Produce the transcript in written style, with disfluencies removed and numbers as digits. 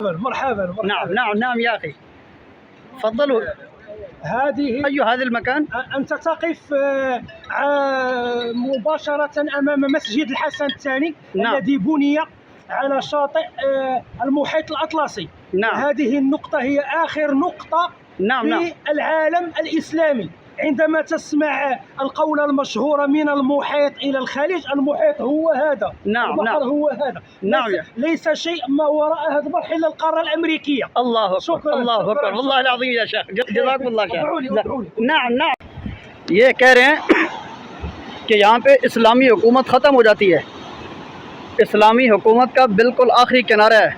مرحبا. نعم يا أخي، تفضلوا. هذه المكان أنت تقف مباشرة أمام مسجد الحسن الثاني. نعم. الذي بني على شاطئ المحيط الأطلسي. نعم. هذه النقطة هي آخر نقطة في العالم الإسلامي. عندما تسمع القولة المشهورة من المحيط إلى الخليج، المحيط هو هذا. البحر هو هذا. ليس شيء ما وراء هذا البحر إلا القارة الأمريكية. الله أكبر. الله أكبر. والله العظيم يا شيخ، جزاكم الله خير. نعم ये कह रहे हैं कि यहाँ पे इस्लामी हुकूमत ख़त्म हो जाती है। इस्लामी हुकूमत का बिल्कुल आखिरी किनारा है।